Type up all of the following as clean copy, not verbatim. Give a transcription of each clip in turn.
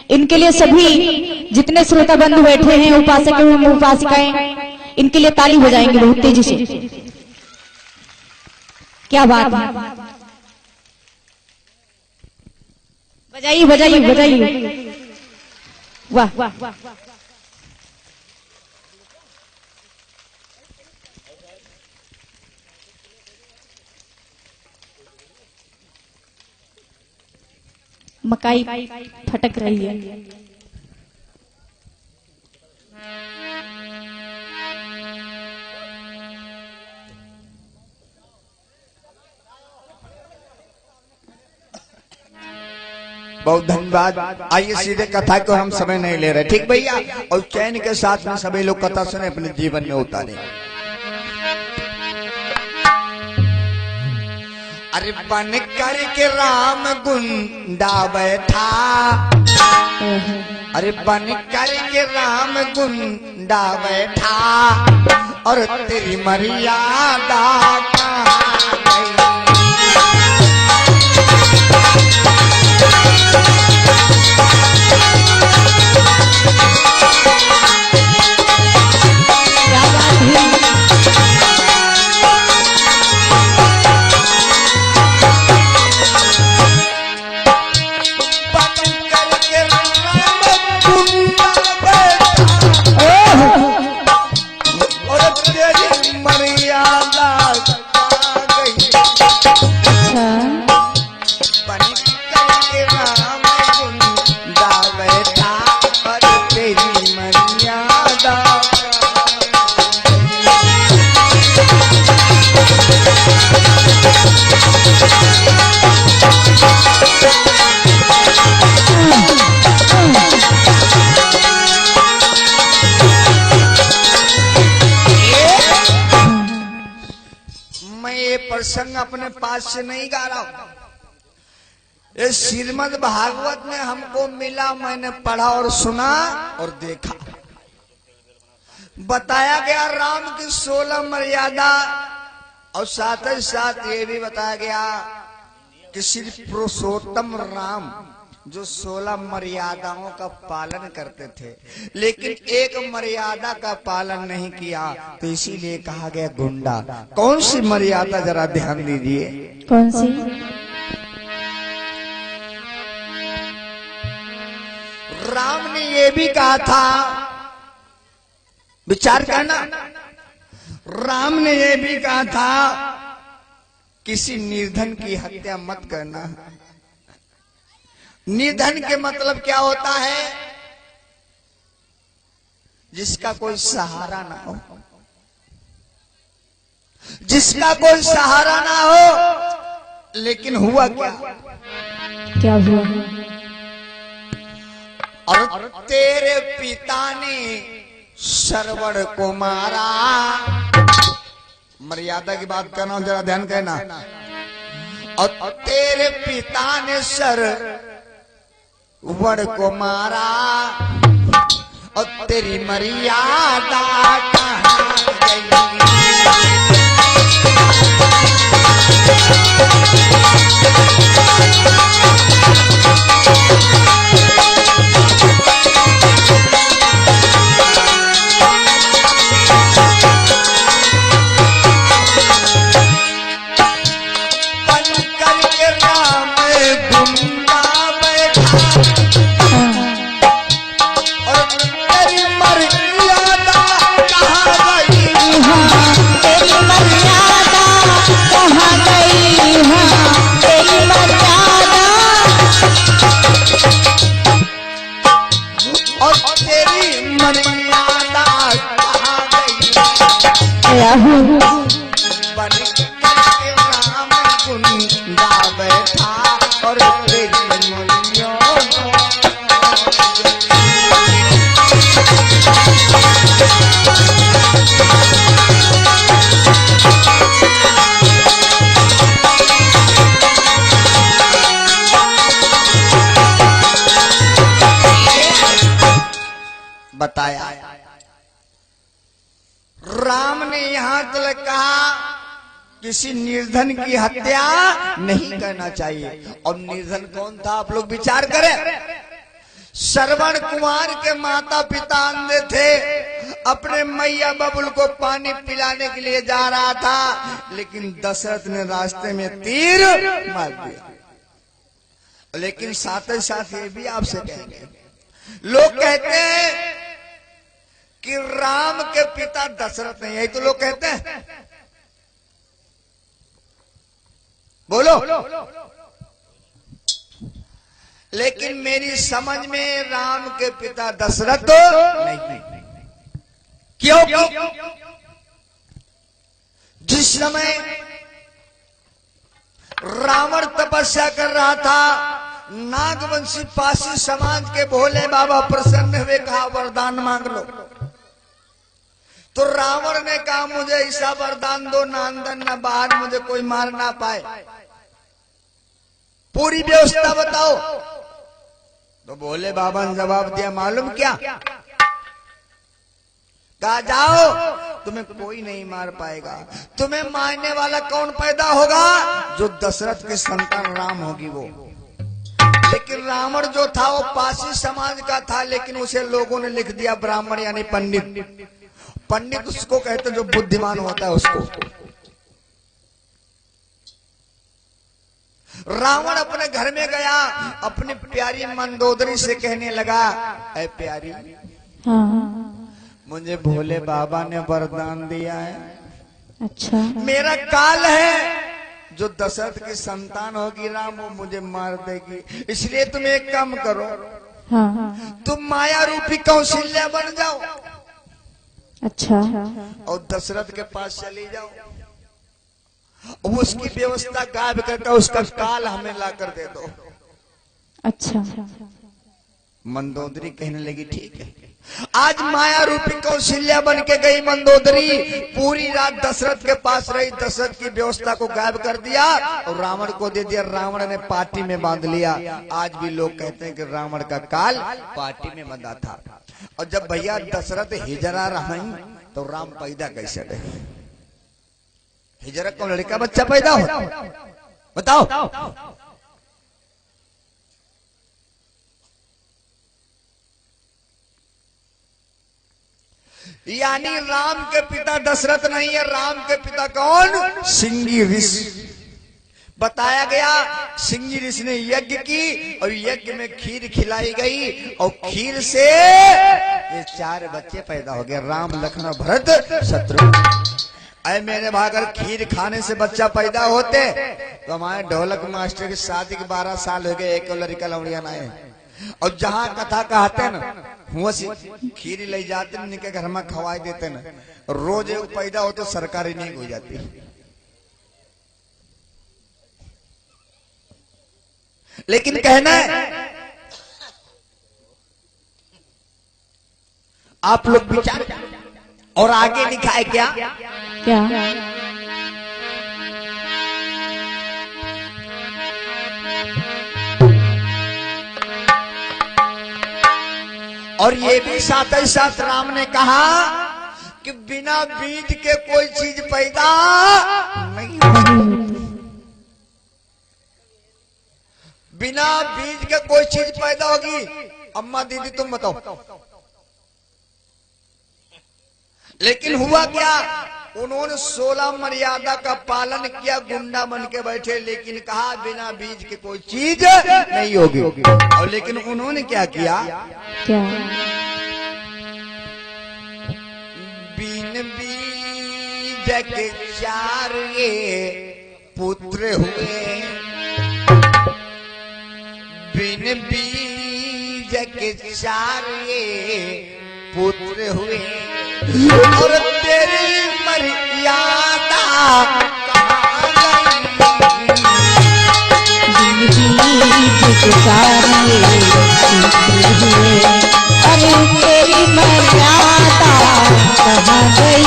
इनके लिए सभी जितने श्रोता बंधु बैठे हैं, उपासक एवं उपासिकाएं, इनके लिए ताली बजाएंगे बहुत तेजी से। क्या बात है, बजाइए बजाइए बजाइए, वाह। मकाई फटक रही है। बहुत धन्यवाद। आइए सीधे कथा को, हम समय नहीं ले रहे, ठीक भैया। और चैन के साथ में सभी लोग कथा सुने, अपने जीवन में उतारे। अरे बन करके राम गुंडा बैठा, अरे बन करके राम गुंडा बैठा, और तेरी मर्यादा कहाँ गई। प्रसंग अपने पास से नहीं गा रहा हूं, ये श्रीमद् भागवत में हमको मिला, मैंने पढ़ा और सुना और देखा। बताया गया राम की 16 मर्यादा, और साथ ही साथ ये भी बताया गया कि श्री पुरुषोत्तम राम जो 16 मर्यादाओं का पालन करते थे, लेकिन एक मर्यादा का पालन नहीं किया, तो इसीलिए कहा गया गुंडा। कौन सी मर्यादा, जरा ध्यान दीजिए। कौन सी? राम ने ये भी कहा था, विचार करना, राम ने ये भी कहा था किसी निर्धन की हत्या मत करना। निर्धन के मतलब क्या होता है? जिसका कोई सहारा ना हो, जिसका कोई सहारा ना हो। लेकिन हुआ क्या हुआ? और तेरे पिता ने श्रवण को मारा। मर्यादा की बात करना, जरा ध्यान करना। और तेरे पिता ने श्रवण को मारा, और तेरी मर्यादा कहाँ गई। बताया राम ने यहां तक कहा किसी निर्धन की हत्या नहीं करना चाहिए। और निर्धन कौन था, आप लोग विचार करें। श्रवण कुमार के माता पिता अंधे थे, अपने मैया बबुल को पानी पिलाने के लिए जा रहा था, लेकिन दशरथ ने रास्ते में तीर मार दिया। लेकिन साथ ही साथ ये भी आपसे कहेंगे, लोग कहते हैं कि राम के पिता दशरथ नहीं, यही तो लोग कहते हैं। बोलो। लेकिन मेरी समझ में राम के पिता दशरथ नहीं। क्यों? जिस समय रावण तपस्या कर रहा था, नागवंशी पासी समाज के भोले बाबा प्रसन्न हुए, कहा वरदान मांग लो। तो रावण ने कहा मुझे ऐसा वरदान दो, ना अंदर ना बाहर मुझे कोई मार ना पाए, पूरी व्यवस्था बताओ। तो भोले बाबा ने जवाब दिया, मालूम क्या? कहा जाओ, तुम्हें कोई नहीं मार पाएगा। तुम्हें मारने वाला कौन पैदा होगा? जो दशरथ की संतान राम होगी वो। लेकिन रावण जो था वो पासी समाज का था, लेकिन उसे लोगों ने लिख दिया ब्राह्मण यानी पंडित। पंडित उसको कहते जो बुद्धिमान होता है उसको। रावण अपने घर में गया, अपनी प्यारी मंदोदरी से कहने लगा, ऐ प्यारी, मुझे भोले बाबा ने वरदान दिया है। अच्छा। मेरा काल है, जो दशरथ की संतान होगी राम, वो मुझे मार देगी। इसलिए तुम एक काम करो, तुम माया रूपी कौशल्या बन जाओ। अच्छा। और दशरथ के पास चली जाओ, उसकी व्यवस्था गायब करके उसका काल हमें ला कर दे दो। अच्छा। मंदोदरी कहने लगी ठीक है। आज माया रूपी कौशल्या बन के गई मंदोदरी, पूरी रात दशरथ के पास रही, दशरथ की व्यवस्था को गायब कर दिया और रावण को दे दिया। रावण ने पार्टी में बांध लिया। आज भी लोग कहते हैं कि रावण का काल पार्टी में बंधा था। और जब भैया दशरथ हिजरा रहे तो राम पैदा कैसे रहे? हिजरा को लड़का बच्चा पैदा हो, बताओ। यानी राम के पिता दशरथ नहीं है, राम के पिता कौन? सिंगी ऋषि। बताया गया सिंगी ऋषि ने यज्ञ की और यज्ञ में खीर खिलाई गई और खीर से ये 4 बच्चे पैदा हो गए, राम लक्ष्मण भरत शत्रुघ्न। अरे मेरे भाई, अगर खीर खाने से बच्चा पैदा होते तो हमारे ढोलक मास्टर की शादी के 12 साल हो गए, एक लड़का लौड़िया ना है। और जहां कथा कहते न हुआ खीर ले जाते न, इनके घर में खवाई देते न, रोज एक पैदा हो तो सरकारी नहीं हो जाती। लेकिन कहना है आप लोग विचार और आगे लिखा है क्या? और ये भी साथ ही साथ राम ने कहा कि बिना बीज के कोई चीज पैदा नहीं होती। बिना बीज के कोई चीज पैदा होगी? अम्मा दीदी तुम बताओ। लेकिन हुआ क्या? उन्होंने 16 मर्यादा का पालन किया, गुंडा बन के बैठे, लेकिन कहा बिना बीज के कोई चीज नहीं होगी। और लेकिन उन्होंने क्या किया? क्या? बिन बीज के 4 पुत्र हुए, बिन बीज के 4 पुत्र हुए, और तेरी मर्यादा कहाँ गई? अरे तेरी मर्यादा कहाँ गई?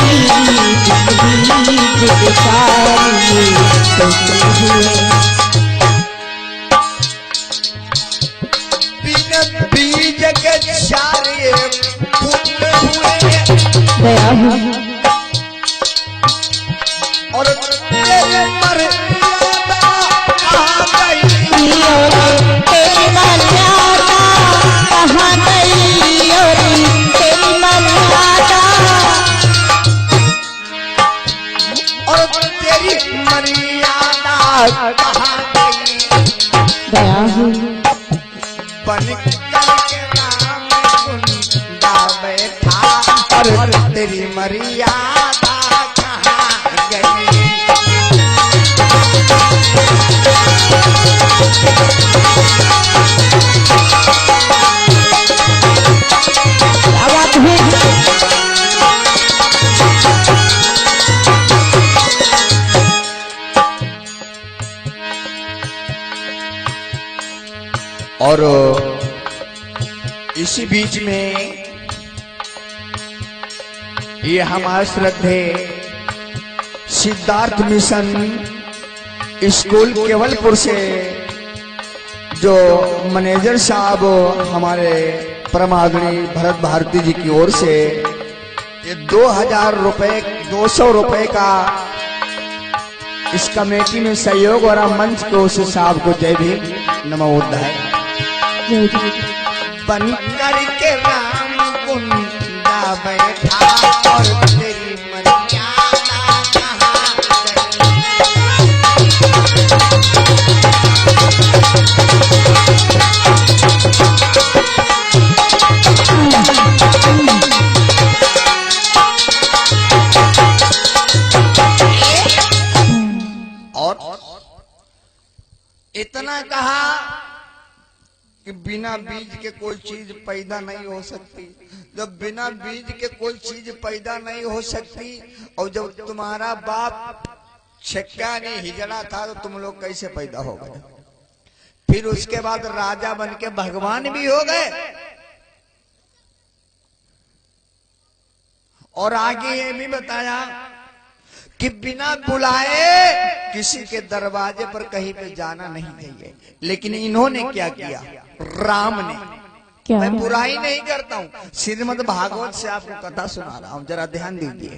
बिन बीज के 4 पुत्र हुए, और तेरी मर्यादा कहाँ गई? तेरी मर्यादा कहाँ कहाँ गई? गया हूँ बन करके राम कुंडा बैठा और तेरी मर्यादा कहाँ गई? क्या बात है। और इसी बीच में ये हमारे श्रद्धे सिद्धार्थ मिशन स्कूल केवलपुर से जो मैनेजर साहब हमारे परमादरणीय भरत भारती जी की ओर से ये 2000 रुपए 200 रुपए का इस कमेटी में सहयोग और मंच को उस साहब को जय भीम नमो बुद्धाय। बन करके राम कुंडा बैठा और तेरी मर्यादा कहाँ और इतना कहा कि बिना बीज के कोई चीज पैदा नहीं हो सकती। जब बिना बीज के कोई चीज पैदा नहीं हो सकती और जब तुम्हारा बाप छक्का नहीं हिजड़ा था तो तुम लोग कैसे पैदा हो गए? फिर उसके बाद राजा बन के भगवान भी हो गए। और आगे ये भी बताया कि बिना बुलाए किसी के दरवाजे पर कहीं पे जाना नहीं चाहिए। लेकिन इन्होंने क्या किया? राम ने। क्या? मैं बुराई नहीं करता हूं, श्रीमद् भागवत से आपको कथा सुना रहा हूं, जरा ध्यान दीजिए।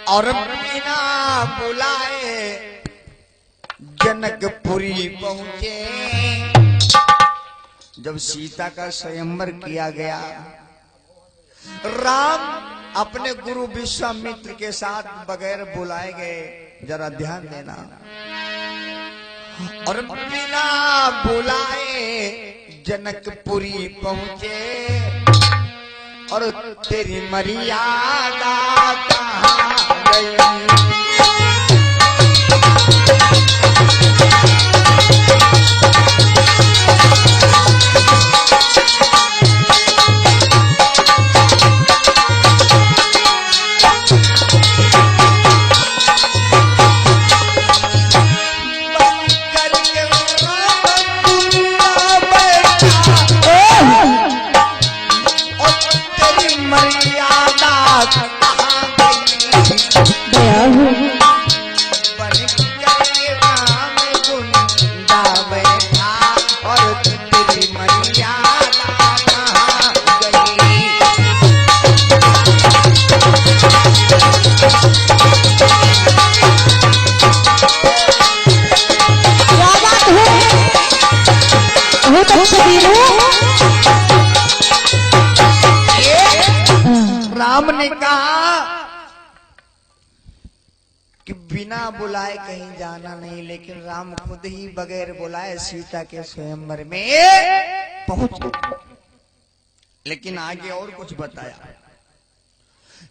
और बिना बुलाए जनकपुरी पहुंचे। जब सीता का स्वयंवर किया गया, राम अपने गुरु विश्वामित्र के साथ बगैर बुलाए गए। जरा ध्यान देना। और बिना बुलाए जनकपुरी पहुंचे और तेरी मर्यादा कहाँ गई? गया हूँ और तेरी मर्यादा कहाँ गई? क्या बात है। बहुत अच्छा वीरू। राम ने कहा कि बिना बुलाए कहीं जाना नहीं, लेकिन राम खुद ही बगैर बुलाए सीता के स्वयंवर में पहुंच गए। लेकिन आगे और कुछ बताया।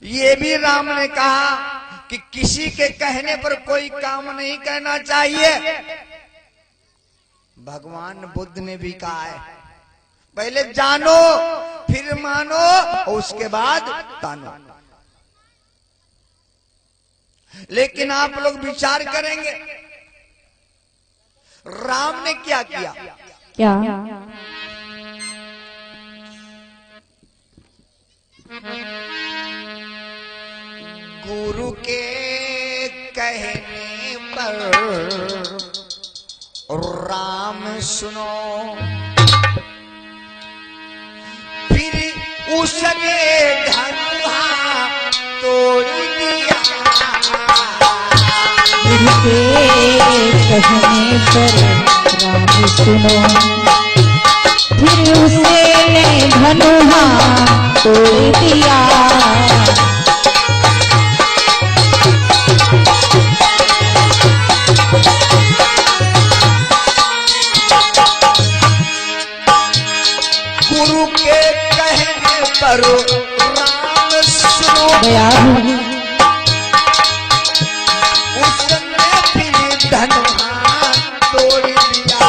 ये भी राम ने कहा कि किसी के कहने पर कोई काम नहीं करना चाहिए। भगवान बुद्ध ने भी कहा है, पहले जानो फिर मानो और उसके बाद तानो। लेकिन आप लोग विचार करेंगे राम ने क्या किया? क्या? गुरु के कहने पर राम सुनो, फिर उसने धनुहा तोड़ दिया। उनके कहने पर राम सुनो, फिर उसने धनुहा तोड़ दिया। गुरु के कहने पर राम सुनो गया उसने फिर धनुहा तोड़ दिया।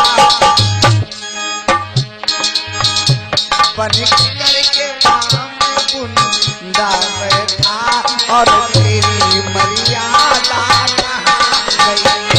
बन करके राम कुंडा बैठा और तेरी मर्यादा कहाँ गई।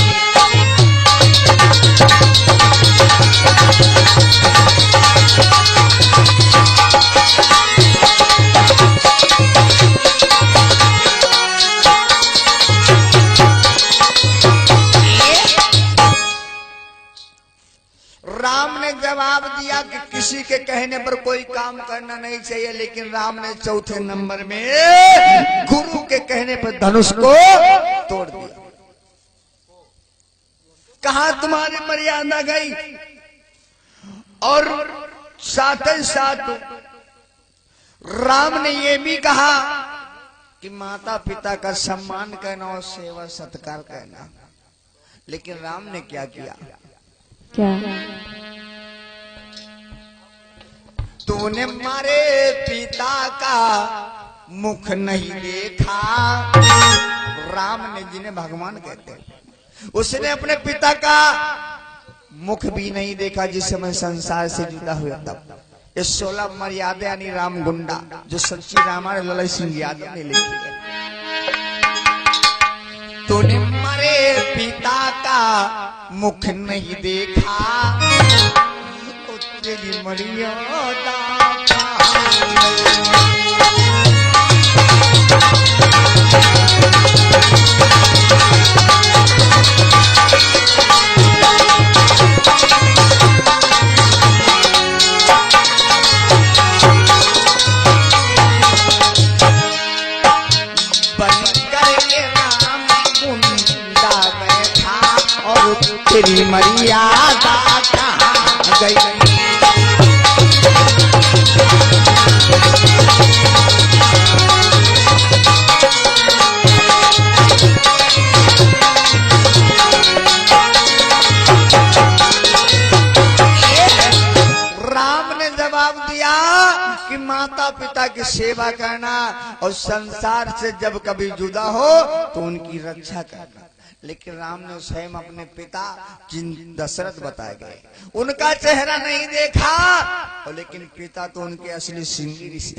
राम ने जवाब दिया कि किसी के कहने पर कोई काम करना नहीं चाहिए, लेकिन राम ने चौथे नंबर में गुरु के कहने पर धनुष को तोड़ दिया। कहा तुम्हारी मर्यादा गई। और साथ ही साथ राम ने यह भी कहा कि माता पिता का सम्मान करना और सेवा सत्कार करना। लेकिन राम ने क्या किया? क्या? तूने मारे पिता का मुख नहीं देखा। राम ने, जिन्हें भगवान कहते हैं, उसने अपने पिता का मुख भी नहीं देखा जिस समय संसार से जुदा हुआ तब। ये 16 मर्यादा यानी राम गुंडा जो सच्ची रामायण ललित सिंह यादव ने लिखी है। तूने मारे पिता का मुख नहीं देखा, तेरी मर्यादा तेरी मर्यादा कहाँ गई। राम ने जवाब दिया कि माता पिता की सेवा करना और संसार से जब कभी जुदा हो तो उनकी रक्षा करना। लेकिन राम ने स्वयं अपने पिता जिन दशरथ बताए गए उनका चेहरा नहीं देखा, और लेकिन पिता तो उनके असली सिंगी ऋषि।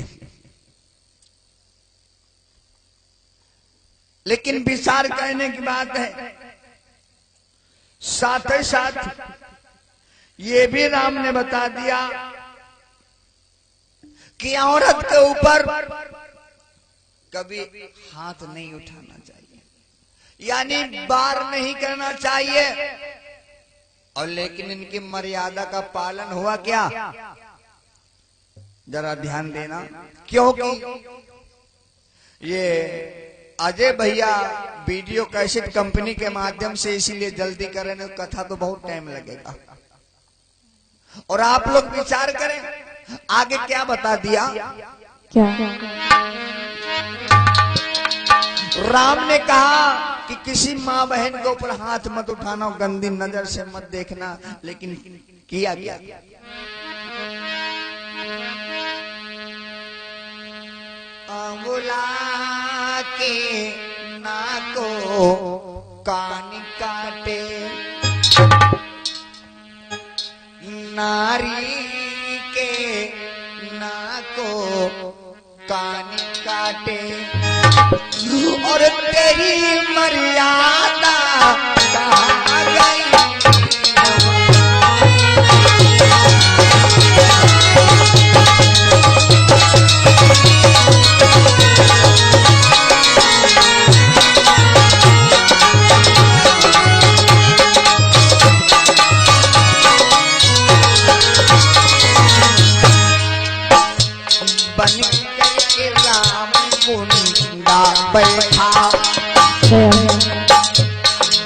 लेकिन विचार करने की बात है, साथ ही साथ ये भी राम ने बता दिया कि औरत के ऊपर कभी हाथ नहीं उठाना चाहिए, यानी वार नहीं करना चाहिए। और लेकिन इनकी मर्यादा का पालन हुआ क्या? जरा ध्यान देना, क्योंकि ये अजय भैया वीडियो कैसेट कंपनी के माध्यम से इसीलिए जल्दी करें, कथा तो बहुत टाइम लगेगा। और आप लोग विचार करें आगे क्या बता दिया। क्या? राम ने कहा कि किसी माँ बहन के ऊपर हाथ मत उठाना, गंदी नजर से मत देखना। लेकिन किया क्या? अंगुला के नाको कान काटे, नारी के नाको कान काटे, और तेरी मर्यादा कहाँ गई। बन करके राम गुंडा बैठा,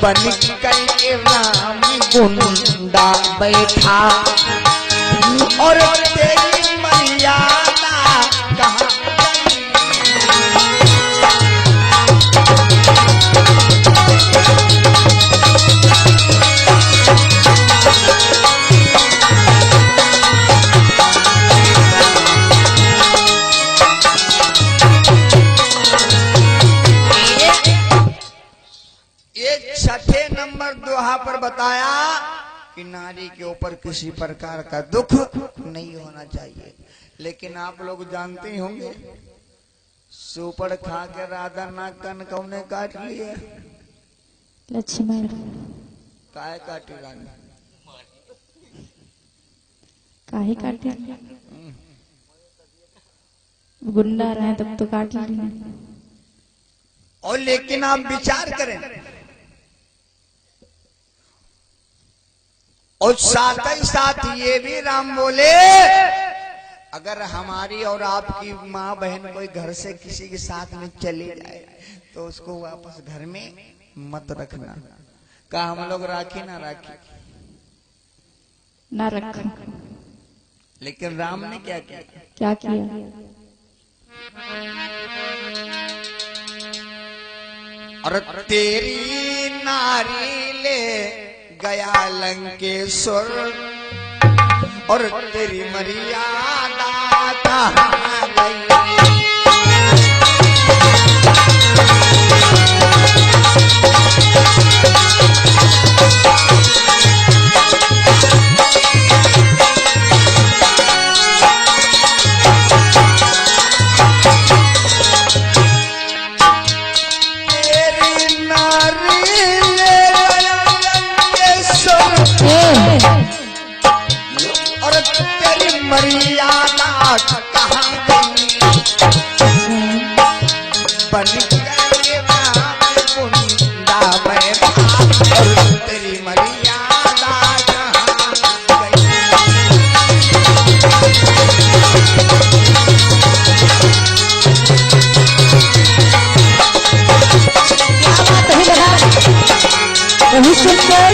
बन करके राम गुंडा बैठा, और तेरी मर्यादा कहाँ छठे नंबर दोहा पर बताया कि नारी के ऊपर किसी प्रकार का दुख नहीं होना चाहिए। लेकिन आप लोग जानते ही होंगे, सुपड़ खा के राधा नाक कन कौने काट लिए? लक्ष्मण। काहे काटी रानी? काहे काटे? गुंडा रहे तब तो काट लिए। और लेकिन आप विचार करें, और साथ ही साथ ये भी राम बोले, अगर हमारी और आपकी माँ बहन कोई घर से किसी के साथ में चली जाए तो उसको वापस घर में मत रखना। का हम लोग राखी ना राखी? ना रखो। लेकिन राम ने क्या किया? क्या किया? और तेरी नारी ले गया लंकेश्वर और तेरी मर्यादा कहाँ गई? मर्यादा कहाँ गई? बन गए गुंडा मैं और तेरी मर्यादा कहाँ गई? बहुत सुंदर।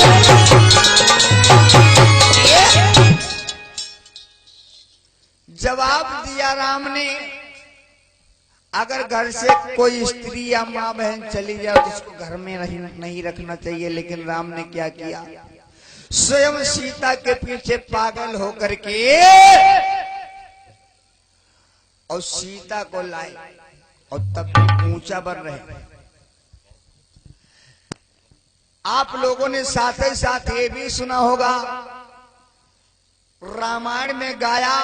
जवाब दिया राम ने, अगर घर से कोई स्त्री या माँ बहन चली जाए तो उसको घर में नहीं रखना चाहिए। लेकिन राम ने क्या किया? स्वयं सीता के पीछे पागल होकर के और सीता को लाए, और तब भी ऊंचा बन रहे। आप लोगों ने साथ ही साथ ये भी सुना होगा, रामायण में गाया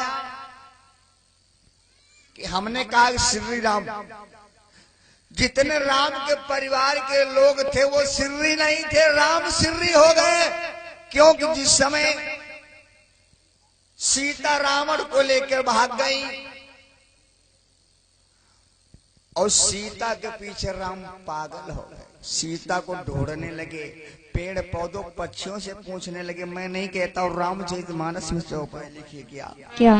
कि हमने कहा श्री राम, जितने राम के परिवार के लोग थे वो श्री नहीं थे, राम श्री हो गए। क्योंकि जिस समय सीता रावण को लेकर भाग गई और सीता के पीछे राम पागल हो गए, सीता को ढूंढने लगे, पेड़ पौधों पक्षियों से पूछने लगे। मैं नहीं कहता, और रामचरितमानस में चौपाई लिखी गया क्या?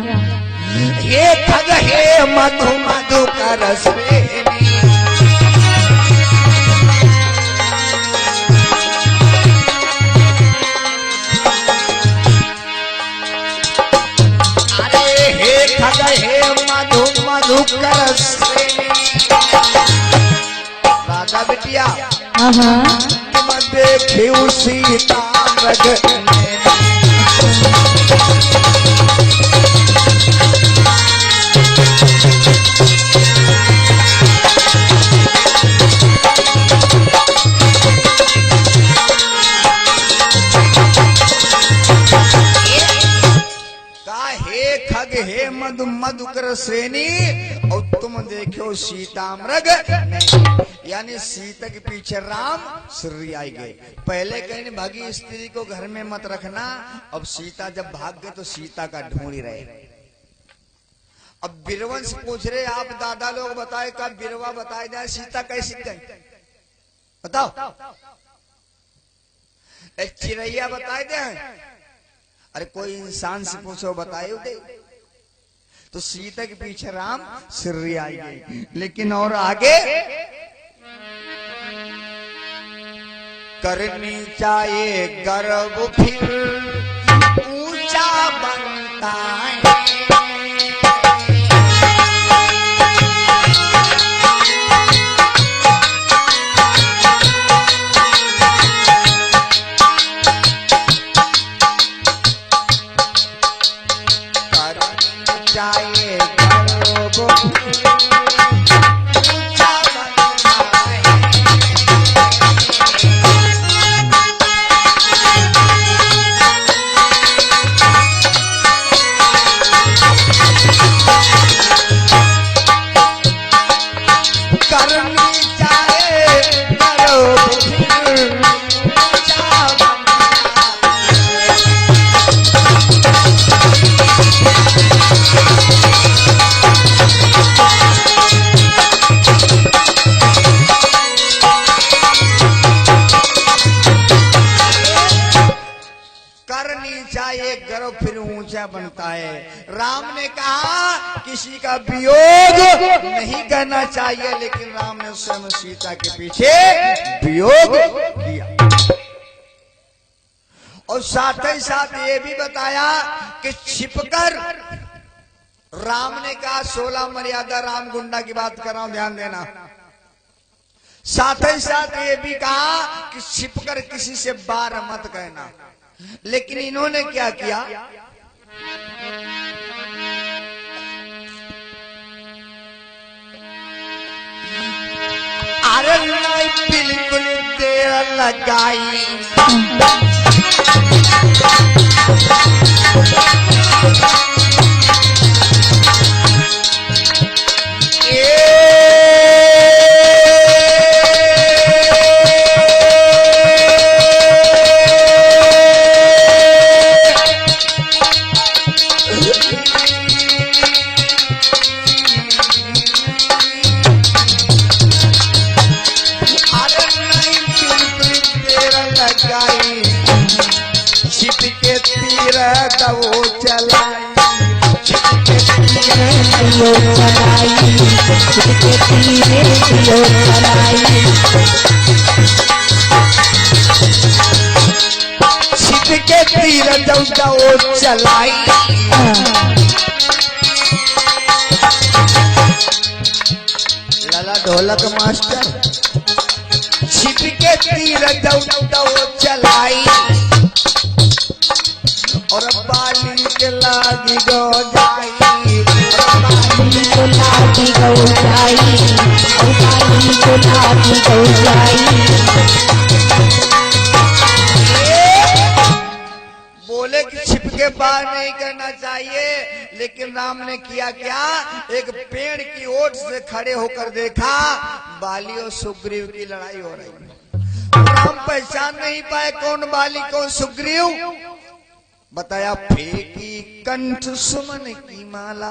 ये खग हे मधु मधु कर स्वेनी, अरे हे खग हे मधु मधु कर स्वेनी। राजा बिटिया तुम देखियो सीता मृग खग हे मधु मधुकर श्रेणी, और तुम देखो सीता मृग, यानी सीता के पीछे राम श्री आई गए। पहले कहीं भागी स्त्री को घर में मत रखना, अब सीता जब भाग गए तो सीता का ढूंढ ही रहे। अब बीरवंश पूछ रहे, आप दादा लोग बताए, कब बीरवा बताए जाए सीता कैसी गई? बताओ। एक चिड़ैया बताए दे, अरे कोई इंसान से पूछो बताए दे। तो सीता के पीछे राम श्री आई गई। लेकिन और आगे करनी चाहिए गर्व फिर ऊंचा बन बताए। चाहिए गर्व फिर ऊंचा बनता है। राम ने कहा किसी का वियोग नहीं करना चाहिए, लेकिन राम ने स्वयं सीता के पीछे वियोग किया। और साथ ही साथ ये भी बताया कि छिपकर राम ने कहा 16 मर्यादा राम गुंडा की बात कर रहा हूं, ध्यान देना। साथ ही साथ ये भी कहा कि छिपकर किसी से बार मत कहना, लेकिन इन्होंने क्या किया, अरे नहीं बिल्कुल देर लगाई, छिप के तीर दो चलाई, छिप के तीर दो चलाई, छिप के तीर दो चलाई, छिप के तीर दो चलाई। लाला ढोलक मास्टर, छिप के तीर दो चलाई, और बाली के लागी गो जाई, बाली को लागी गो जाई, बाली को लागी गो जाई। बोले कि छिप के बाहर नहीं करना चाहिए, लेकिन राम ने किया क्या, एक पेड़ की ओट से खड़े होकर देखा बाली और सुग्रीव की लड़ाई हो रही है। राम पहचान नहीं पाए कौन बाली कौन सुग्रीव। बताया फेंकी कंठ सुमन की माला,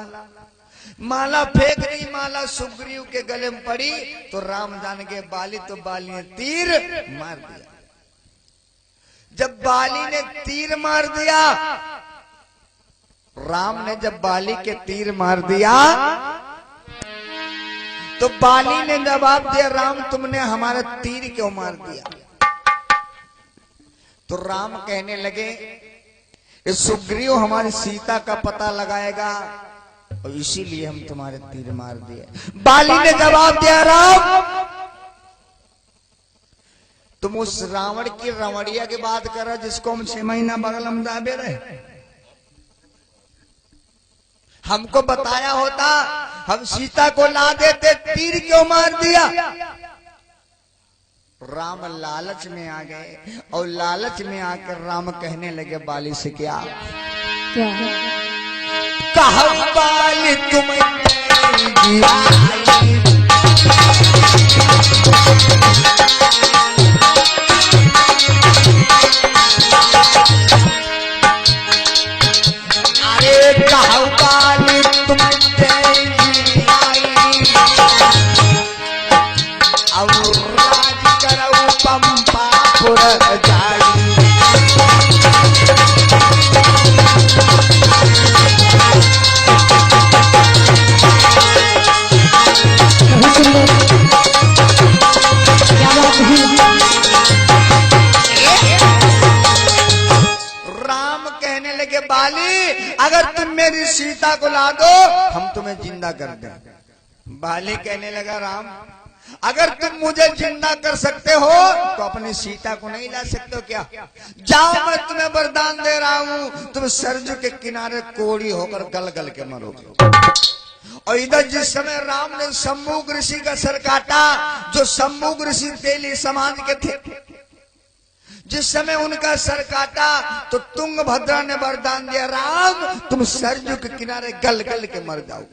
माला फेंक रही, माला सुग्रीव के गले में पड़ी तो राम जान गए बाली, तो बाली ने तीर मार दिया। जब बाली ने तीर मार दिया, राम ने जब बाली के तीर मार दिया तो बाली ने जवाब दिया, राम तुमने हमारा तीर क्यों मार दिया। तो राम कहने लगे सुग्रीव हमारी सीता का पता लगाएगा और इसीलिए हम तुम्हारे तीर मार दिए। बाली ने जवाब दिया, राम तुम उस रावण की रमणिया की बात कर रहे जिसको हम 6 महीना बगल में दाबे रहे। हमको बताया होता हम सीता को ला देते, तीर क्यों मार दिया। राम लालच में आ गए और लालच में आकर राम कहने लगे बाली से, क्या कहा बाली तुम्हें अरे कहा बाली तुम पंपापुर जाई। क्या बात हुई। लगे बाली अगर तुम मेरी सीता को ला दो हम तुम्हें जिंदा कर दें। बाली कहने लगा राम अगर तुम मुझे जिंदा कर सकते हो तो अपनी सीता को नहीं ला सकते हो क्या? जाओ मैं तुम्हें वरदान दे रहा हूं, तुम सरजू के किनारे कोड़ी होकर गल गल के मरोगे। और इधर जिस समय राम ने शंभुक ऋषि का सर काटा, जो शंभुक ऋषि तेली समाज के थे, जिस समय उनका सर काटा तो तुंगभद्रा ने वरदान दिया राम तुम सरजू के किनारे गल गल के मर जाओ।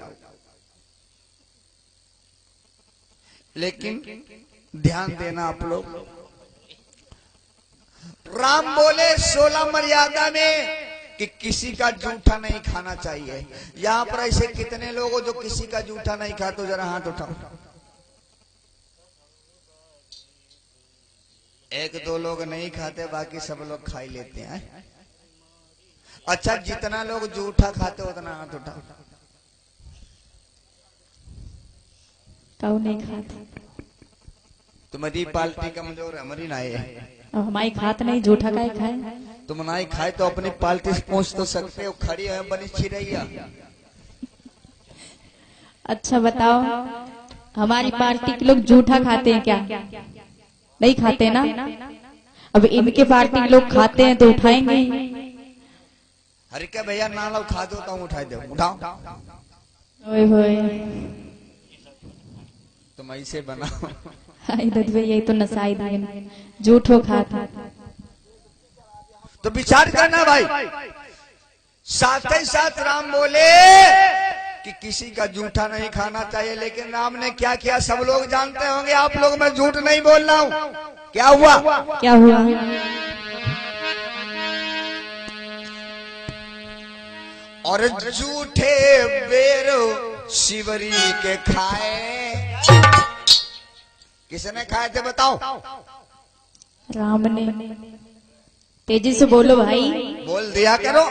लेकिन ध्यान देना आप लोग, राम बोले 16 मर्यादा में कि किसी का जूठा नहीं खाना चाहिए। यहां पर ऐसे कितने लोग हो जो किसी का जूठा नहीं खाते हो? जरा हाथ उठाओ। 1-2 लोग नहीं खाते, बाकी सब लोग खा ही लेते हैं। अच्छा, जितना लोग जूठा खाते हो उतना हाथ उठाओ। कौ नहीं खाते? तुम्हारी पार्टी कमजोर है, हमारी ना है। हमारी खात नहीं, जूठा का खाए। तुम नहीं खाए तो अपनी पार्टी से पहुंच तो सकते हो। खड़ी है बनी चिड़ैया। अच्छा बताओ, हमारी पार्टी के लोग जूठा खाते हैं क्या? नहीं खाते ना। अब इनके पार्टी के लोग खाते हैं तो उठाएंगे। अरे क्या भैया ना लो, खा दो तो उठाए दो, उठाओ। ओए होए, तुम ऐसे बनाओ। यही तो नसाई दिन जूठो खाता। तो विचार करना भाई। साथ ही साथ राम बोले कि किसी का जूठा नहीं खाना चाहिए। लेकिन राम ने क्या किया सब लोग जानते होंगे, आप लोग, मैं झूठ नहीं बोल रहा हूं। क्या हुआ? क्या हुआ? और जूठे बेर शिवरी के खाए। किसने खाए थे बताओ? राम ने। तेजी से बोलो भाई। बोल दिया करो।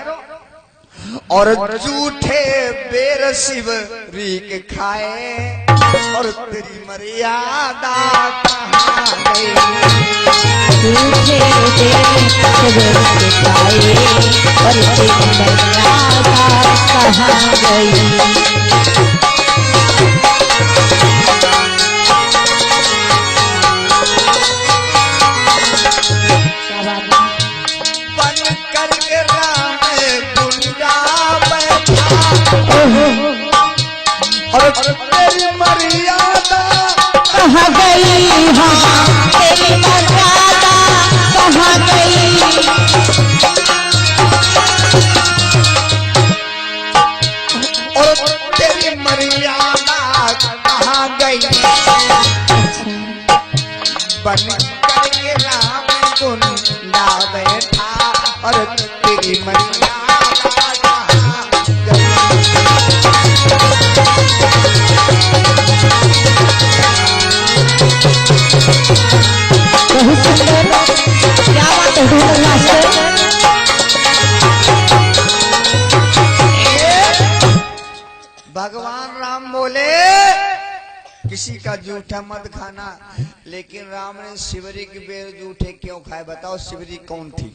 और जूठे बेर शिवरी के खाए और तेरी मर्यादा कहाँ गई? जूठे बेर शिवरी के खाए और तेरी मर्यादा कहाँ गई? और तेरी मर्यादा कहाँ गई? हाँ, तेरी मर्यादा कहाँ गई? और तेरी मर्यादा कहाँ गई? बन करके राम गुंडा बैठा और तेरी मर्यादा बहुत सुंदर। क्या बात है ढोलक मास्टर। भगवान राम बोले किसी का जूठा मत खाना। लेकिन राम ने शिवरी के बेर जूठे क्यों खाए बताओ? शिवरी कौन थी?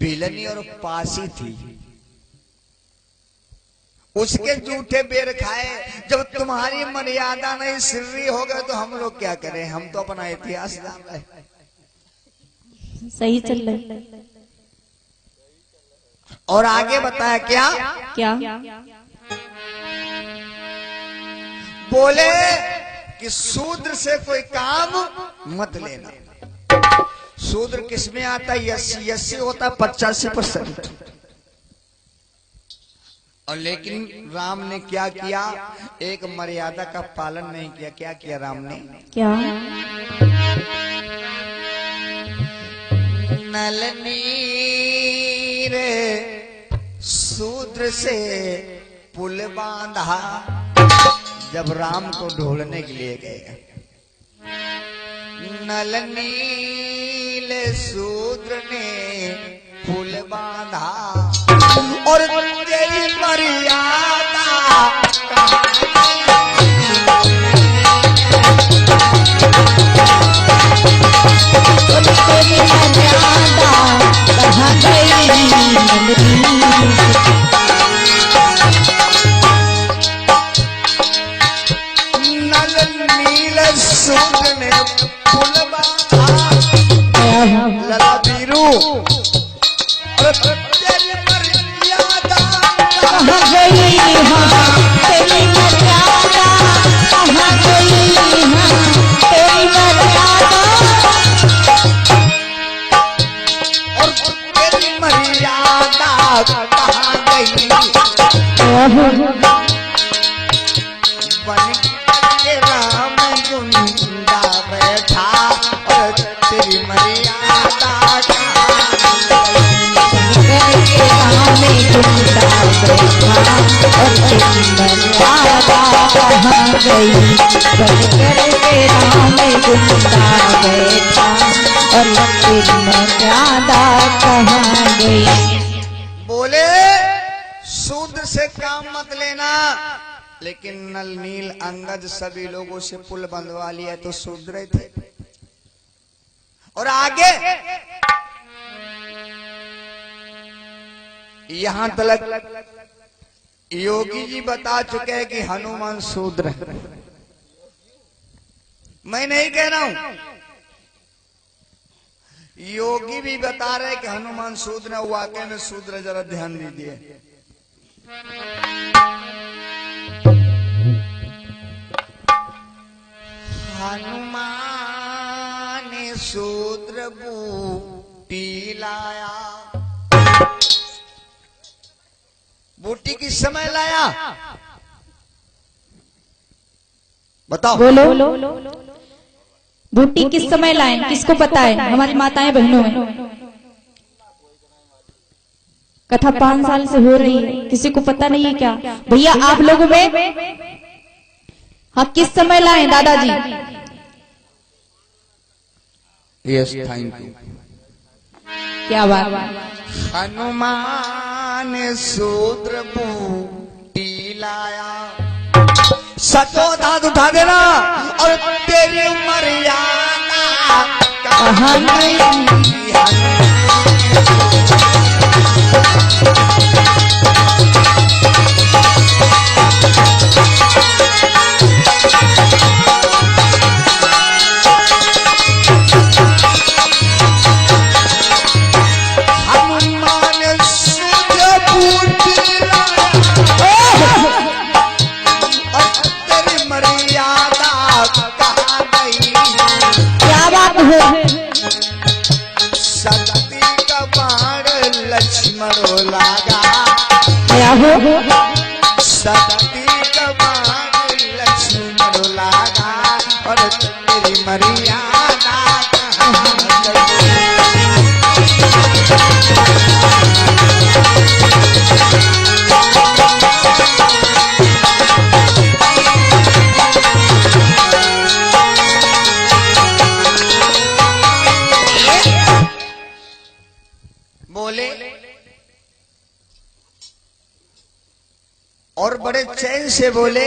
बिलनी और पासी थी। उसके जूठे बेर खाए। जब तुम्हारी मर्यादा नहीं सिर्री हो गए तो हम लोग क्या करें? हम तो अपना इतिहास जान रहे। सही चल रही। और आगे बताया क्या? क्या? बोले कि शूद्र से कोई काम मत लेना। शूद्र किसमें आता है? 80 होता 85%। और लेकिन राम ने क्या किया? एक मर्यादा का पालन नहीं किया। क्या किया राम ने? क्या? नल नीर शूद्र से पुल बांधा। जब राम को ढूंढने के लिए गए, नल नील शूद्र ने पुल बांधा और तेरी मर्यादा तेरी मर्यादा कहाँ गई? लला बीरू और तेरी मर्यादा कहाँ गई हाँ तेरी मर्यादा, कहाँ गई हाँ तेरी मर्यादा, और तेरी मर्यादा कहाँ गई बन के राम गुंडा बैठा और तेरी मर्यादा कहाँ गई, बनकर के राम गुंडा बैठा और तेरी मर्यादा कहाँ गई। बोले शूद्र से काम मत लेना, लेकिन नल नील अंगद सभी लोगों से पुल बंधवा लिया तो शूद्र थे। और आगे यहां तक योगी जी बता चुके हैं कि हनुमान शूद्र है। मैं नहीं कह रहा हूं, योगी भी बता रहे कि हनुमान शूद्र है। वाकई में शूद्र, जरा ध्यान दीजिए। हनुमान शूद्र बूटी लाया, बूटी किस समय लाया बताओ? बोलो बूटी किस समय लाए, किसको पता है? हमारी माताएं बहनों में कथा 5 साल से हो रही है, किसी को पता नहीं है क्या? भैया आप लोगों में हाँ किस समय लाए दादाजी? Yes, thank you. क्या बात। हनुमान शूद्र बूटी लाया, सचो दाद उठा देना और तेरी मर्यादा कहाँ गई? शक्ति का बाण लक्ष्मण लागा, शक्ति का बाण लक्ष्मण लागा और तेरी मर्यादा कहाँ गई? बोले और बड़े चैन से बोले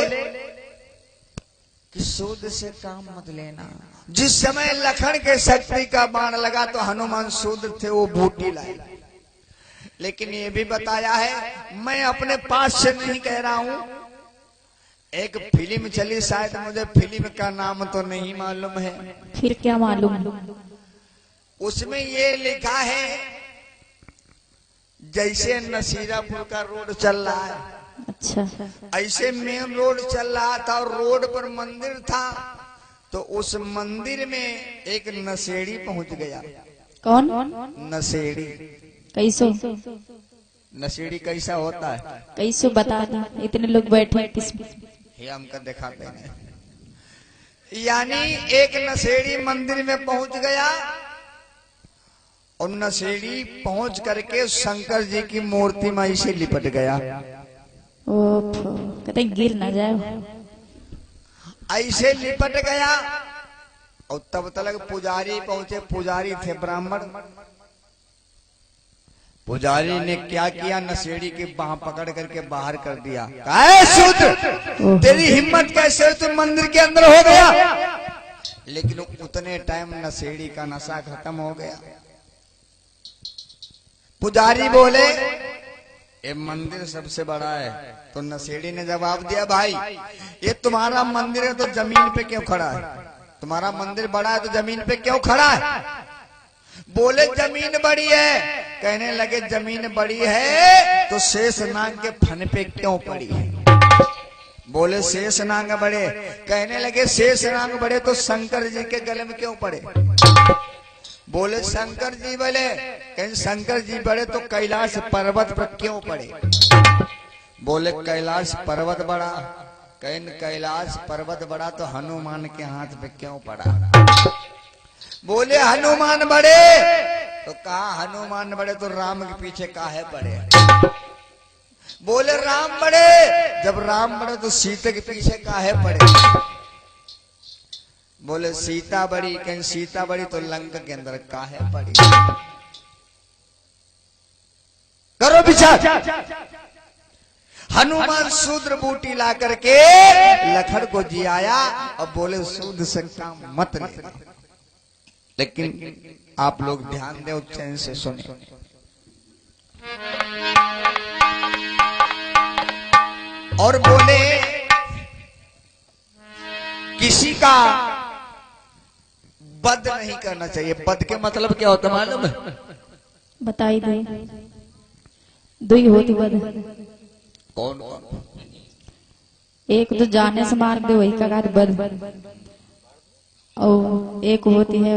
कि शूद्र से काम मत लेना। जिस समय लखन के शक्ति का बाण लगा तो हनुमान शूद्र थे, वो बूटी लाए। लेकिन ये भी बताया है, मैं अपने पास से नहीं कह रहा हूं। एक फिल्म चली, शायद मुझे फिल्म का नाम तो नहीं मालूम है, फिर क्या मालूम? उसमें ये लिखा है जैसे नसीरापुर का रोड चल रहा है, अच्छा, ऐसे मेन रोड चल रहा था और रोड पर मंदिर था। तो उस मंदिर में एक नशेड़ी पहुंच गया। कौन? नशेड़ी। कैसो? नशेड़ी कैसा होता है? कैसो बता दा, इतने लोग बैठे हैं किसमें? ये हमको दिखाते हैं। यानी एक नशेड़ी मंदिर में पहुंच गया और नशेड़ी पहुंच करके शंकर जी की मूर्ति में से लिपट गया। ओफो, कहते गिर ना जाए। ऐसे लिपट गया और तब तक पुजारी पहुंचे। पुजारी थे ब्राह्मण। पुजारी ने क्या किया, नशेड़ी की बाह पकड़ करके बाहर कर दिया। कहे शूद्र, तेरी हिम्मत कैसे, तू मंदिर के अंदर हो गया? लेकिन उतने टाइम नशेड़ी का नशा खत्म हो गया। पुजारी बोले ये मंदिर सबसे बड़ा है। तो नशेड़ी ने जवाब दिया, भाई ये तुम्हारा मंदिर है तो जमीन पे क्यों खड़ा है? तुम्हारा मंदिर बड़ा है तो जमीन पे क्यों खड़ा है? बोले जमीन बड़ी है। कहने लगे जमीन बड़ी है तो शेष नाग के फन पे क्यों पड़ी है? बोले शेष नाग बड़े। कहने लगे शेष नाग बड़े तो शंकर जी के गले में क्यों पड़े? बोले शंकर जी बड़े। कहीं शंकर जी बड़े तो कैलाश पर्वत पर क्यों पड़े? बोले कैलाश पर्वत बड़ा। कहीं कैलाश पर्वत बड़ा तो हनुमान के हाथ पे क्यों पड़ा? बोले हनुमान बड़े। तो कहा हनुमान बड़े तो राम के पीछे काहे पड़े? बोले राम बड़े। जब राम बड़े तो सीता के पीछे काहे पड़े? बोले सीता बड़ी। कहीं सीता बड़ी तो लंका के अंदर काहे पड़ी? करो विचार। हनुमान शूद्र बूटी ला करके लखन को जियाया और बोले शूद्र से काम मत लेना। लेकिन आप लोग ध्यान दें, चैन से सुने। और बोले किसी का बद नहीं करना चाहिए। बद के मतलब क्या होता मालूम है? बताई दे। दुई होती बद। कौन कौन? एक तो जाने से मार दे वही का बद, और एक होती है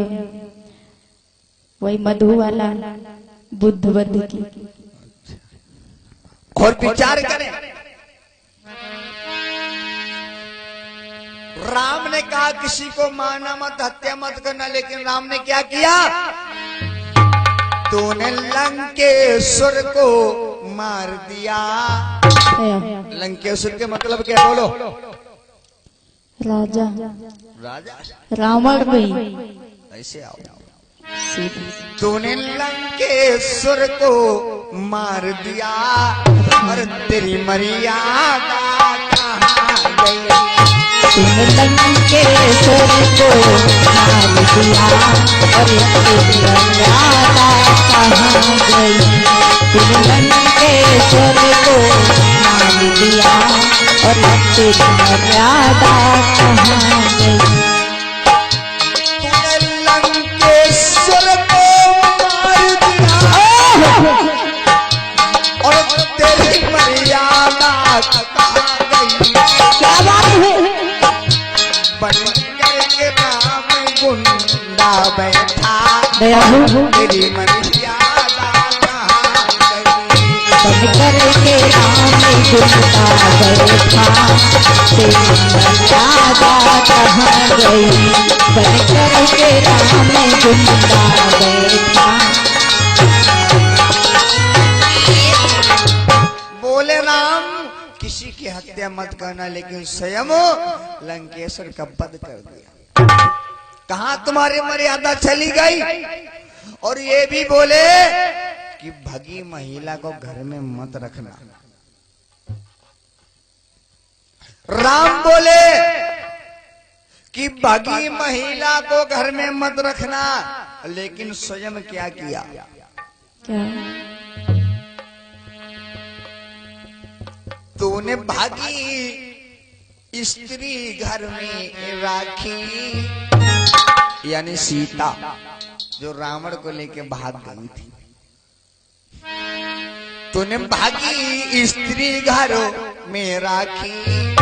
वही मधु वाला बुद्ध बद की। और विचार करें। राम ने कहा किसी को मारना मत, हत्या मत करना, लेकिन राम ने क्या किया? तूने लंकेश्वर को मार दिया। लंकेश्वर के मतलब क्या? बोलो। राजा। राजा रावण भाई। ऐसे आओ। तूने लंकेश्वर को मार दिया और तेरी मर्यादा कहाँ गई? तूने लंकेश्वर को मार दिया और तेरी मर्यादा कहाँ गई? तूने लंकेश्वर को मार दिया और तेरी मर्यादा कहाँ गई? तूने लंकेश्वर को मार दिया और तेरी मर्यादा कहाँ गई? क्या बात है? बनकर के राम गुंडा बैठा दयालु। तेरी मर्यादा कहाँ गई? बनकर के राम गुंडा बैठा तेरी मर्यादा कहाँ गई? बनकर के राम गुंडा बैठा। बोले राम किसी की हत्या मत करना, लेकिन स्वयं लंकेश्वर का वध कर दिया। कहाँ तुम्हारी मर्यादा चली गई? और ये भी बोले कि भगी महिला को घर में मत रखना। राम बोले कि भगी महिला को घर में मत रखना, लेकिन स्वयं क्या किया? क्या? तूने भागी स्त्री घर में राखी, यानी सीता जो रावण को लेके भाग गई थी। तूने भागी स्त्री घर में राखी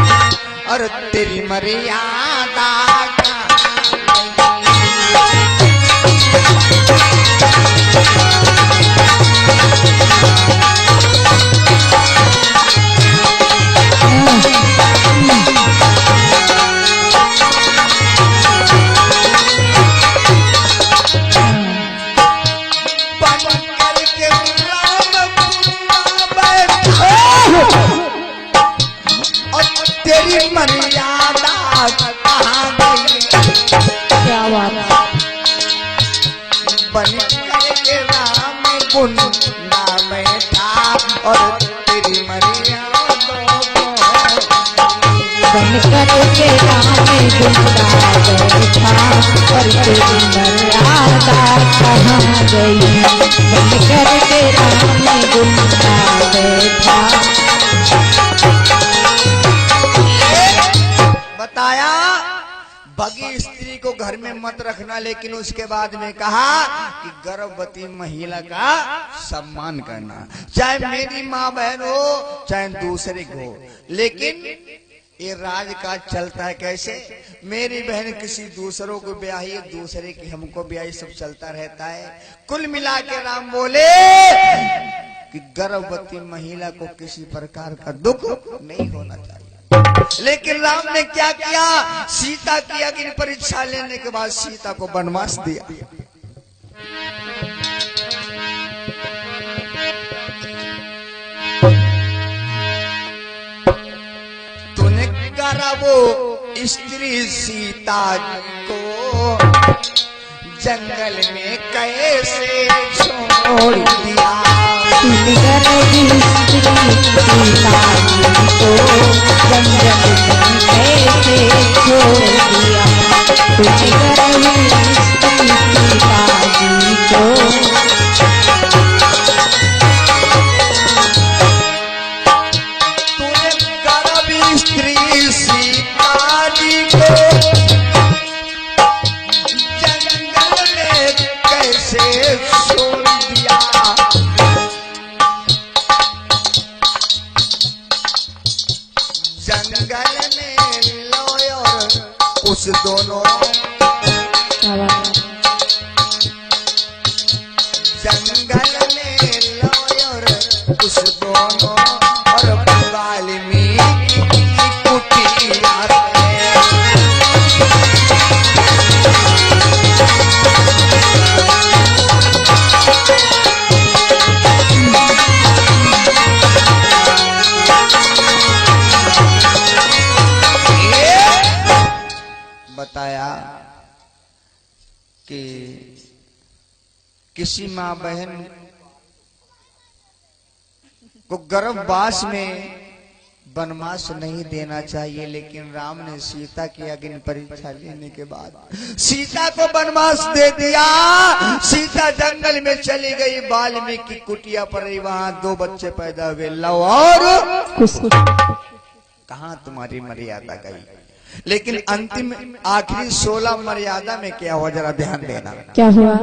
और तेरी मर्यादा तेरी मर्यादा कहाँ गई? क्या बात? बन करके राम गुंडा बैठा और तेरी मर्यादा बनकर के राम गुंडा बैठा और तेरी मर्यादा कहाँ गई? बनकर के राम गुंडा बैठा। बताया भगी स्त्री को घर में मत मत रखना, लेकिन उसके बाद में कहा कि गर्भवती महिला का सम्मान करना, चाहे मेरी माँ बहन हो चाहे दूसरे को हो। लेकिन ये राज काज चलता है कैसे, मेरी बहन किसी दूसरों को ब्याही, दूसरे की हमको ब्याही, सब चलता रहता है। कुल मिला के राम बोले कि गर्भवती महिला को किसी प्रकार का दुख नहीं होना चाहिए। लेकिन राम ने क्या किया, सीता की अग्नि परीक्षा लेने के बाद सीता को वनवास दिया। तूने करा वो स्त्री सीता को जंगल में कैसे छोड़ दिया, उस दोनों जंगल में लॉयर उस दोनों और वाल्मीकि की कुटिया बताया कि किसी माँ बहन को गर्भवास में वनवास नहीं देना चाहिए, लेकिन राम ने सीता की अग्नि परीक्षा लेने के बाद सीता को वनवास दे दिया। सीता जंगल में चली गई, वाल्मीकि की कुटिया पर ही, वहां 2 बच्चे पैदा हुए, लव और कहां तुम्हारी मर्यादा गई। लेकिन अंतिम आखिरी 16 मर्यादा में क्या हुआ, जरा ध्यान देना। क्या हुआ?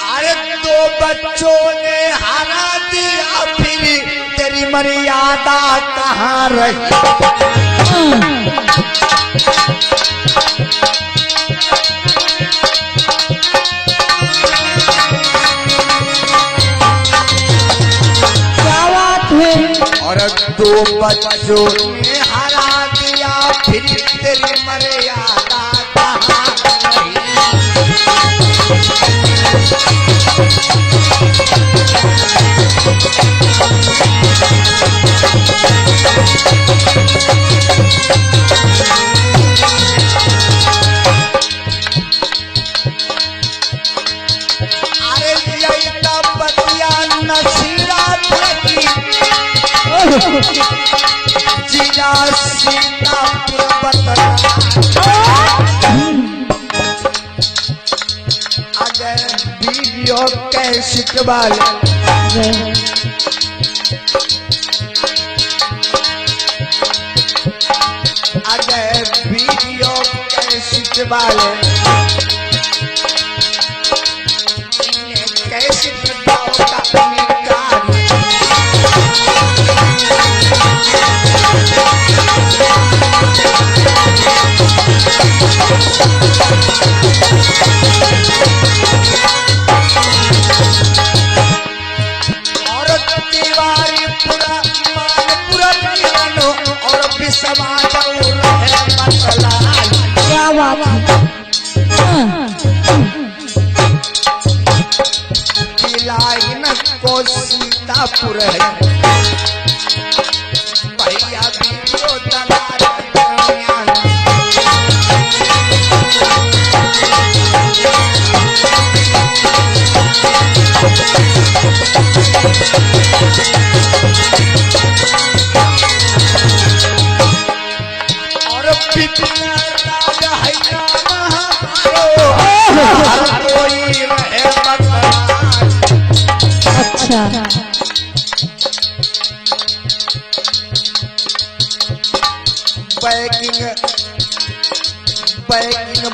अरे 2 बच्चों ने हरा दिया, फिर तेरी मर्यादा कहाँ रही। और 2 बच्चों ने हरा दिया, फिर तेरी मर्यादा कहाँ रही। अरे यही तो बतिया नसीरा थी, जिला सीतापुर बतला। अगर वीडियो कैसेट वाले कैसेट क्या बात है? लाइन को सीतापुर है भैया वीडियो दलाल और पिछला राजा है हर कोई रहे। अच्छा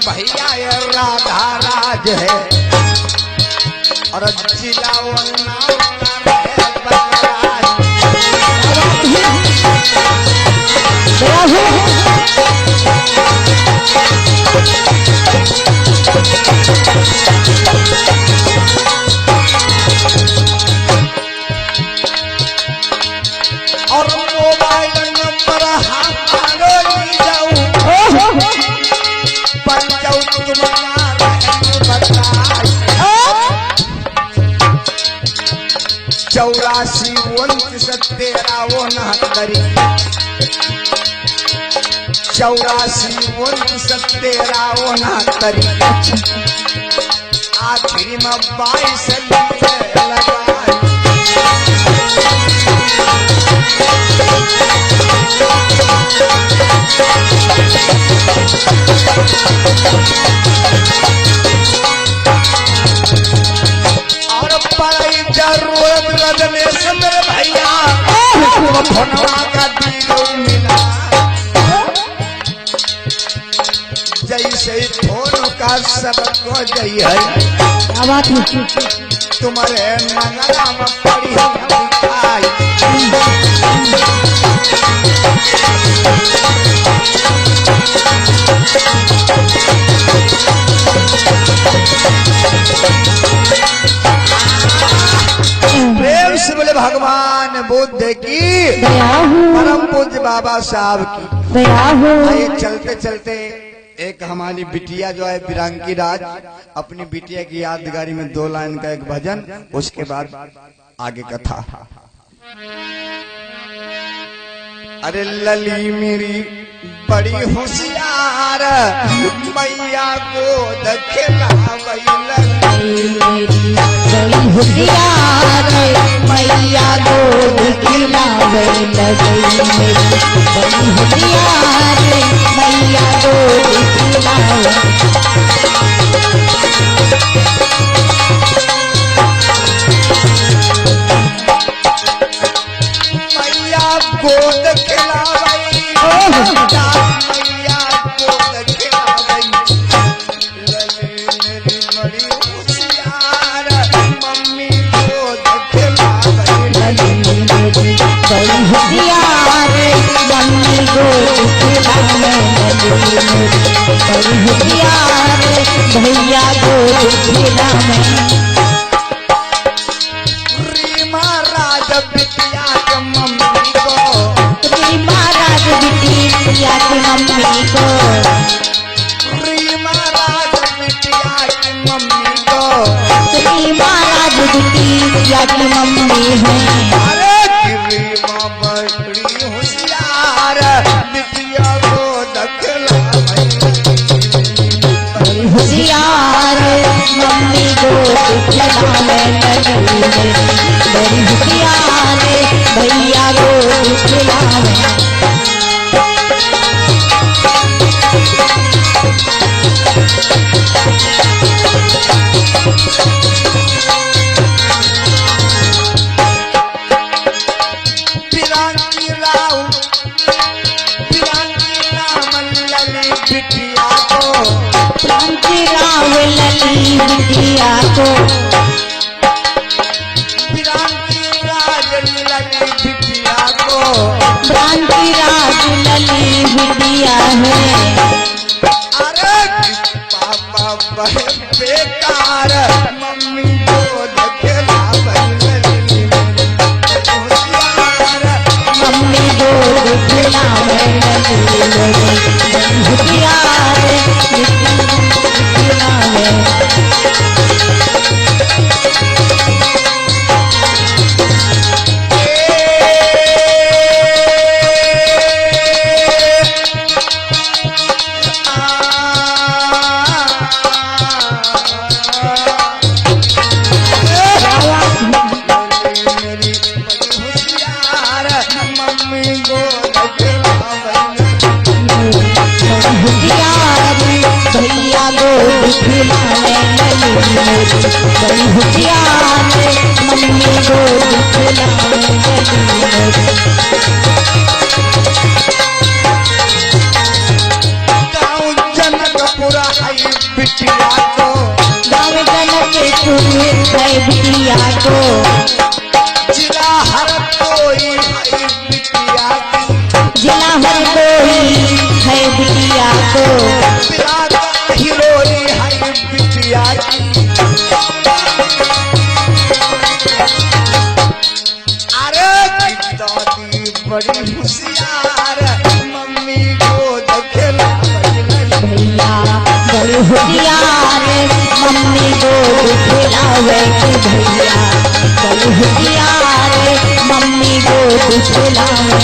भैया ये राधा राज है और जिला वो नाम का है बलराज। और मोबाइल नंबर हमारो ली जाऊं पंचौ तुम्हारा बताई 84 29 13 69 84 29 13 69 आखिरी में 22 लगाई। और पढ़ाई जरूरत लगने से मेरे भैया फोनवा का दिलो मिला जैसे फोन का सबको जई है तुम्हारे मंगला में पड़ी दिखाई। प्रेम से बोले भगवान बुद्ध की परम पूज्य बाबा साहब की। आइए चलते चलते एक हमारी बिटिया जो है बिरांकी राज अपनी बिटिया की यादगारी में 2 लाइन का एक भजन, उसके बाद आगे कथा। अरे लली मेरी बड़ी होशियार मैया गोद खिलावई बड़ी होशियार मैया गोद खिलावे लगई मेरी बड़ी होशियार मैया गोद खिलावे। मैया गोद खिलावई मैया गोद खिलावई लली मेरी बड़ी होशियार मम्मी गोद खिलावई। लली मेरी बड़ी होशियार मम्मी गोद खिलावे लली मेरी बड़ी होशियार भैया गोद खिलावे। रीमा राज बिटिया के मम्मी को रीमा राज बिटिया की मम्मी को रीमा राज बिटिया की मम्मी को रीमा राज बिटिया की मम्मी है। अरे रीमा बड़ी होशियार बिटिया को दखलावई बड़ी होशियार मम्मी गोद खिलावे लगई मेरी बड़ी होशियार भैया गोद खिलावे। बिरांकी राम लली बिटिया को क्रांति राव लली बिटिया को बिरांकी राज लली बिटिया को क्रांति राज लली बिटिया है। अरे पापा बड़े बेकार मम्मी को दखलावई लली होशियार मम्मी गोद खिलावे लली मेरी बड़ी होशियार खिलावे। मेरी बड़ी होशियार मम्मी को दखलावई होशियार भैया गोद खिलावे लली मेरी बड़ी होशियार मम्मी गोद खिलावे लली मेरी। गाँव जनकपुर है बिटिया को, गाँव जनक सुने है बिटिया को, जिला हर कोई है बिटिया की, जिला हर कोई है बिटिया को, पिला का हिरोई है बिटिया की। अरे दादी बड़ी होशियार, मम्मी को दखेला भैया बड़ी होशियार, मम्मी को खिलावे कि भैया बड़ी होशियार, मम्मी को खिलावे।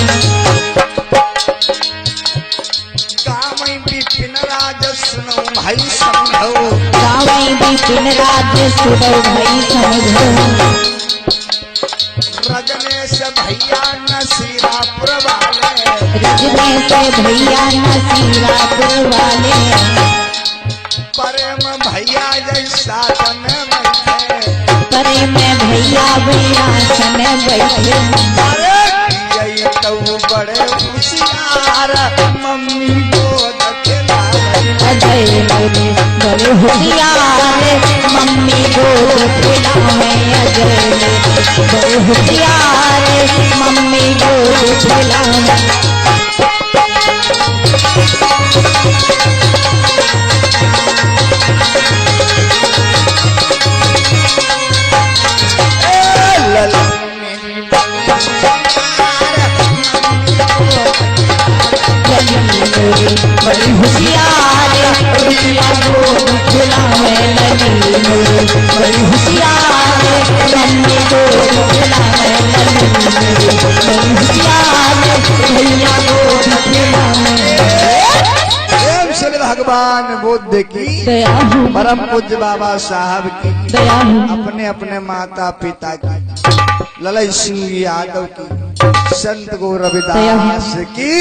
गाँव बिपिन राज सुनो भाई समझो, गाँव बिपिन राज सुनो भाई समझो, रजनेश भैया नसीरापुर वाले, रजनेश भैया नसीरापुर वाले, प्रेम भैया जैसा में बैठे, परे में भैया बिरासन बैठे। अरे ये तो बड़े होशियार, मम्मी को दखेला अजय लोने बड़े होशियार, मम्मी को खिलावे। अजय लोने बड़े होशियार, मम्मी को खिलावे। बड़ी होशियार, बिटिया को खिलावे। लली बड़ी होशियार, मम्मी को खिलावे। लली बड़ी होशियार, भैया को खिलावे। भगवान बुद्ध की, दया हो, परम पूज्य बाबा साहब की, दया हो, अपने अपने माता पिता की, ललन सिंह यादव की, संत गौ रविदास की।